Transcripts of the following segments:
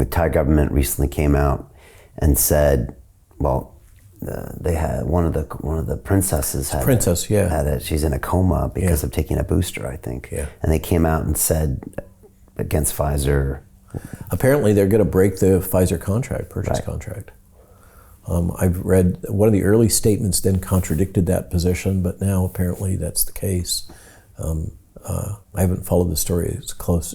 the Thai government recently came out and said, well, they had one of the princesses had had it. She's in a coma because of taking a booster, I think. Yeah. And they came out and said against Pfizer. Apparently, they're going to break the Pfizer purchase contract. I've read one of the early statements then contradicted that position, but now apparently that's the case. I haven't followed the story as close,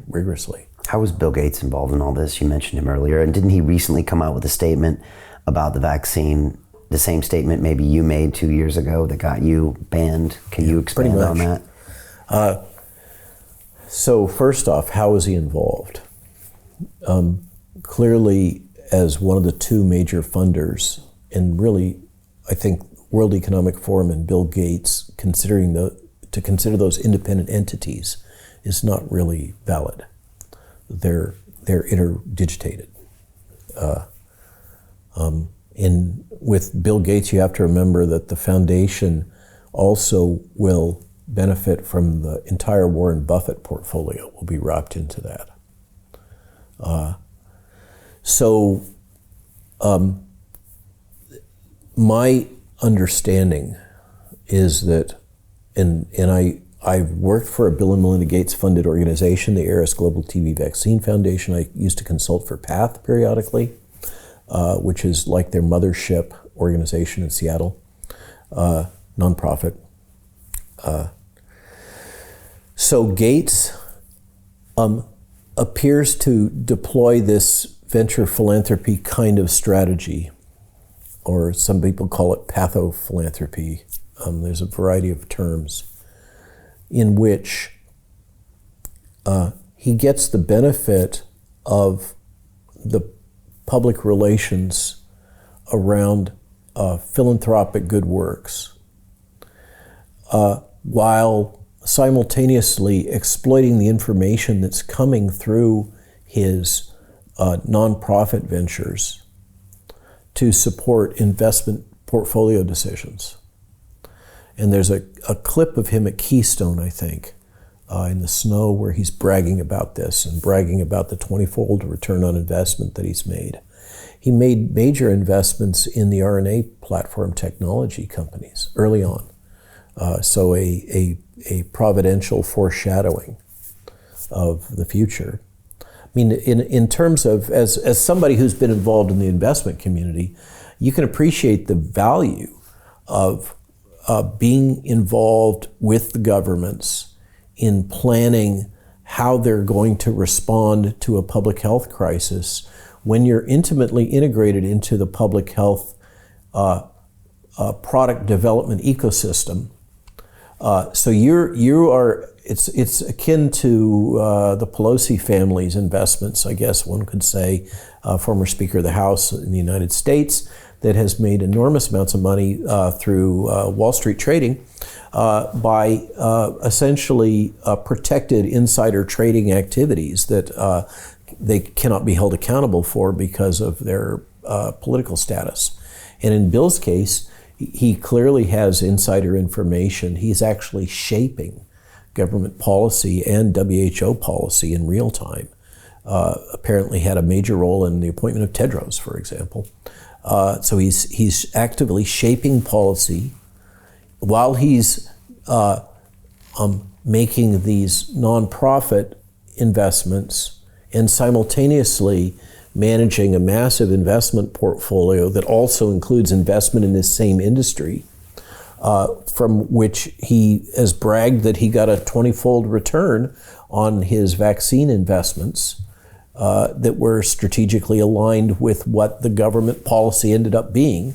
rigorously. How was Bill Gates involved in all this? You mentioned him earlier, and didn't he recently come out with a statement about the vaccine, the same statement maybe you made 2 years ago that got you banned? Can you expand on that? So first off, how was he involved? Clearly, as one of the two major funders, and really, I think World Economic Forum and Bill Gates to consider those independent entities is not really valid. They're interdigitated. With Bill Gates, you have to remember that the foundation also will benefit from the entire Warren Buffett portfolio will be wrapped into that. My understanding is that, and I've worked for a Bill and Melinda Gates funded organization, the ARIS Global TB Vaccine Foundation. I used to consult for PATH periodically, which is like their mothership organization in Seattle, nonprofit. So Gates appears to deploy this venture philanthropy kind of strategy, or some people call it pathophilanthropy. There's a variety of terms in which he gets the benefit of the public relations around philanthropic good works, while simultaneously exploiting the information that's coming through his nonprofit ventures to support investment portfolio decisions. And there's a clip of him at Keystone, I think, in the snow where he's bragging about this and bragging about the 20-fold return on investment that he's made. He made major investments in the RNA platform technology companies early on. So a providential foreshadowing of the future. I mean, in terms of, as somebody who's been involved in the investment community, you can appreciate the value of being involved with the governments in planning how they're going to respond to a public health crisis when you're intimately integrated into the public health product development ecosystem. So you are, it's akin to the Pelosi family's investments, I guess one could say, former Speaker of the House in the United States, that has made enormous amounts of money through Wall Street trading by essentially protected insider trading activities that they cannot be held accountable for because of their political status. And in Bill's case, he clearly has insider information. He's actually shaping government policy and WHO policy in real time. Apparently had a major role in the appointment of Tedros, for example. So he's actively shaping policy while he's making these nonprofit investments and simultaneously managing a massive investment portfolio that also includes investment in this same industry, from which he has bragged that he got a 20-fold return on his vaccine investments that were strategically aligned with what the government policy ended up being.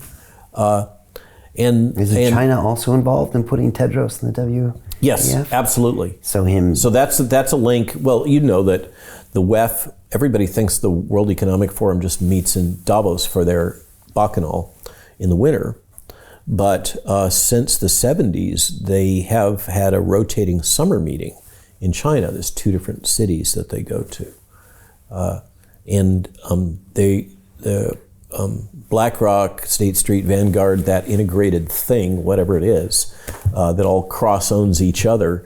Is China also involved in putting Tedros in the WEF? Yes, absolutely. So that's a link. Well, you know that the WEF, everybody thinks the World Economic Forum just meets in Davos for their bacchanal in the winter. But since the 70s, they have had a rotating summer meeting in China. There's 2 different cities that they go to. The BlackRock, State Street, Vanguard, that integrated thing, whatever it is, that all cross-owns each other,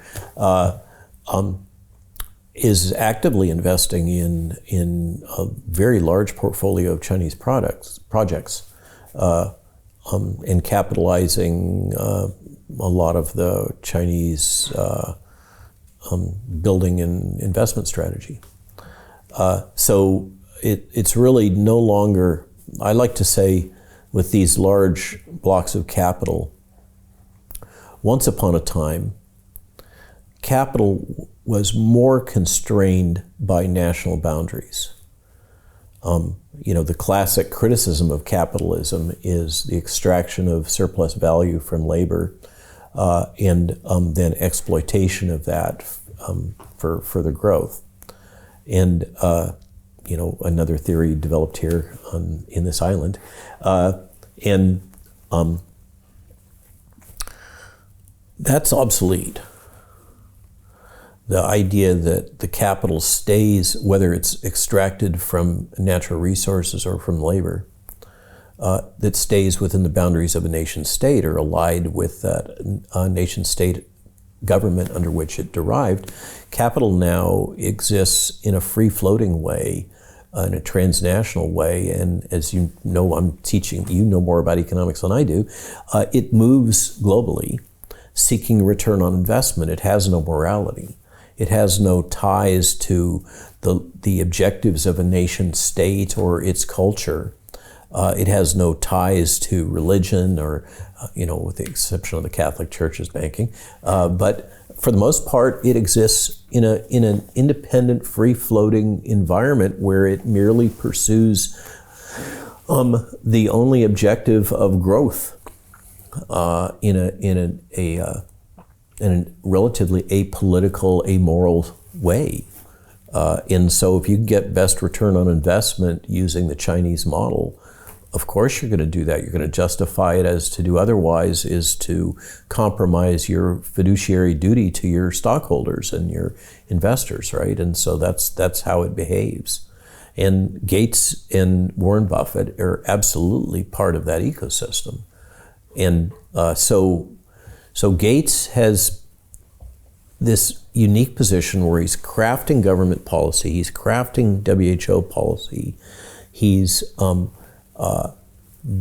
is actively investing in a very large portfolio of Chinese projects, and capitalizing a lot of the Chinese building and investment strategy. So it's really no longer, I like to say, with these large blocks of capital, once upon a time, capital was more constrained by national boundaries. The classic criticism of capitalism is the extraction of surplus value from labor and then exploitation of that for further growth. And another theory developed here in this island, that's obsolete. The idea that the capital stays, whether it's extracted from natural resources or from labor, that stays within the boundaries of a nation state or allied with that nation state government under which it derived. Capital now exists in a free-floating way, in a transnational way, and as you know, I'm teaching, you know more about economics than I do, it moves globally, seeking return on investment. It has no morality. It has no ties to the objectives of a nation state or its culture. It has no ties to religion or, with the exception of the Catholic Church's banking. But for the most part, it exists in an independent, free-floating environment where it merely pursues the only objective of growth in a relatively apolitical, amoral way. And so if you get best return on investment using the Chinese model, of course you're going to do that. You're going to justify it, as to do otherwise is to compromise your fiduciary duty to your stockholders and your investors, right? And so that's how it behaves. And Gates and Warren Buffett are absolutely part of that ecosystem. And so Gates has this unique position where he's crafting government policy, he's crafting WHO policy, he's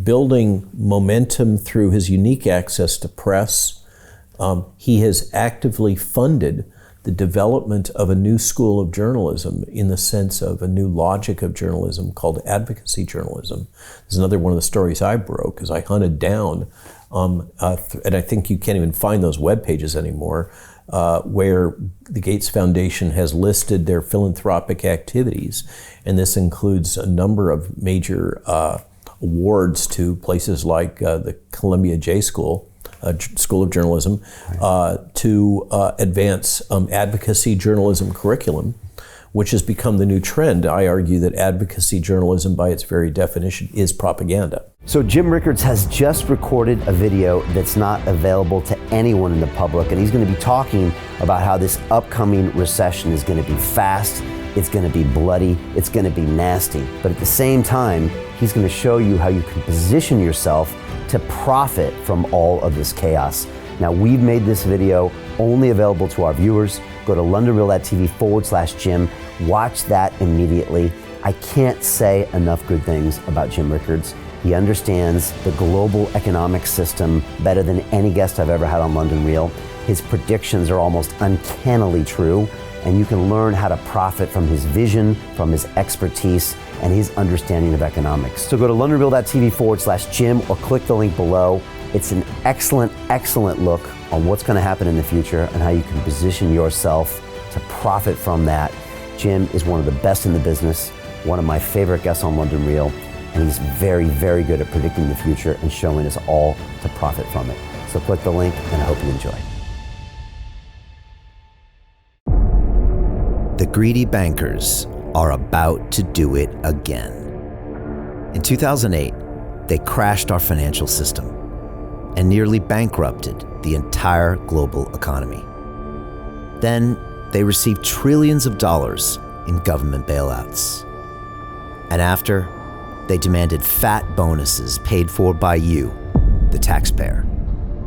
building momentum through his unique access to press. He has actively funded the development of a new school of journalism in the sense of a new logic of journalism called advocacy journalism. This is another one of the stories I broke, as I hunted down, and I think you can't even find those web pages anymore, where the Gates Foundation has listed their philanthropic activities. And this includes a number of major awards to places like the Columbia J School, School of Journalism, to advance advocacy journalism curriculum, which has become the new trend. I argue that advocacy journalism, by its very definition, is propaganda. So Jim Rickards has just recorded a video that's not available to anyone in the public, and he's going to be talking about how this upcoming recession is going to be fast, it's going to be bloody, it's going to be nasty. But at the same time, he's going to show you how you can position yourself to profit from all of this chaos. Now, we've made this video only available to our viewers. Go to londonreal.tv/Jim. Watch that immediately. I can't say enough good things about Jim Rickards. He understands the global economic system better than any guest I've ever had on London Real. His predictions are almost uncannily true, and you can learn how to profit from his vision, from his expertise, and his understanding of economics. So go to londonreal.tv/Jim or click the link below. It's an excellent, excellent look on what's going to happen in the future and how you can position yourself to profit from that. Jim is one of the best in the business, one of my favorite guests on London Real, and he's very, very good at predicting the future and showing us all to profit from it. So click the link, and I hope you enjoy. The greedy bankers are about to do it again. In 2008, they crashed our financial system and nearly bankrupted the entire global economy. Then they received trillions of dollars in government bailouts. And after, they demanded fat bonuses paid for by you, the taxpayer.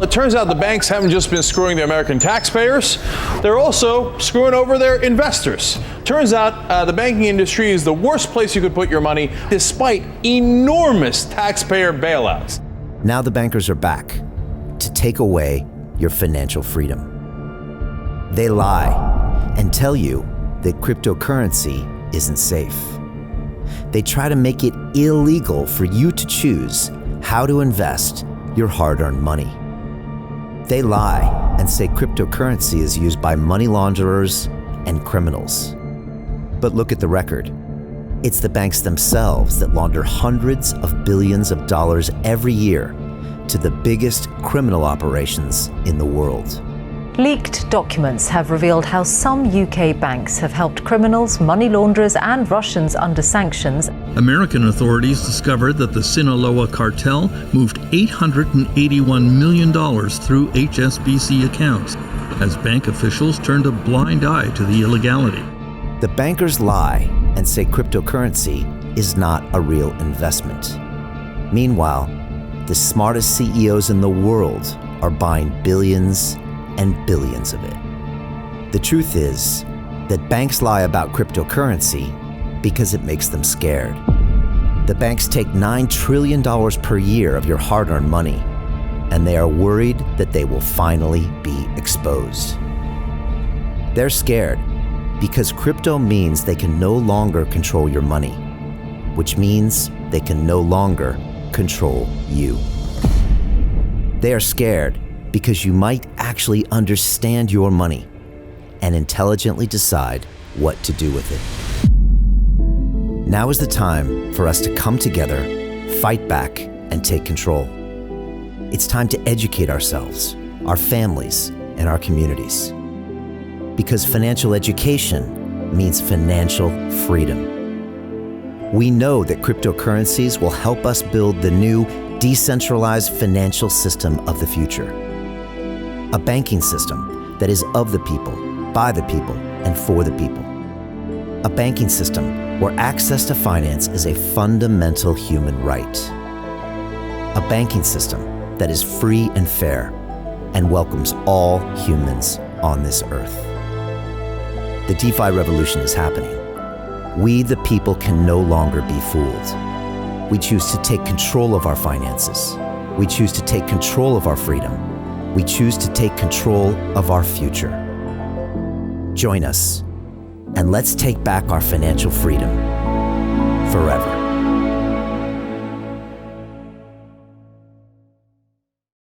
It turns out the banks haven't just been screwing the American taxpayers, they're also screwing over their investors. Turns out the banking industry is the worst place you could put your money, despite enormous taxpayer bailouts. Now the bankers are back to take away your financial freedom. They lie and tell you that cryptocurrency isn't safe. They try to make it illegal for you to choose how to invest your hard-earned money. They lie and say cryptocurrency is used by money launderers and criminals. But look at the record. It's the banks themselves that launder hundreds of billions of dollars every year to the biggest criminal operations in the world. Leaked documents have revealed how some UK banks have helped criminals, money launderers and Russians under sanctions. American authorities discovered that the Sinaloa cartel moved $881 million through HSBC accounts as bank officials turned a blind eye to the illegality. The bankers lie and say cryptocurrency is not a real investment. Meanwhile, the smartest CEOs in the world are buying billions and billions of it. The truth is that banks lie about cryptocurrency because it makes them scared. The banks take $9 trillion per year of your hard-earned money, and they are worried that they will finally be exposed. They're scared because crypto means they can no longer control your money, which means they can no longer control you. They are scared because you might actually understand your money and intelligently decide what to do with it. Now is the time for us to come together, fight back, and take control. It's time to educate ourselves, our families, and our communities. Because financial education means financial freedom. We know that cryptocurrencies will help us build the new decentralized financial system of the future. A banking system that is of the people, by the people, and for the people. A banking system where access to finance is a fundamental human right. A banking system that is free and fair and welcomes all humans on this earth. The DeFi revolution is happening. We, the people, can no longer be fooled. We choose to take control of our finances. We choose to take control of our freedom. We choose to take control of our future. Join us, and let's take back our financial freedom forever.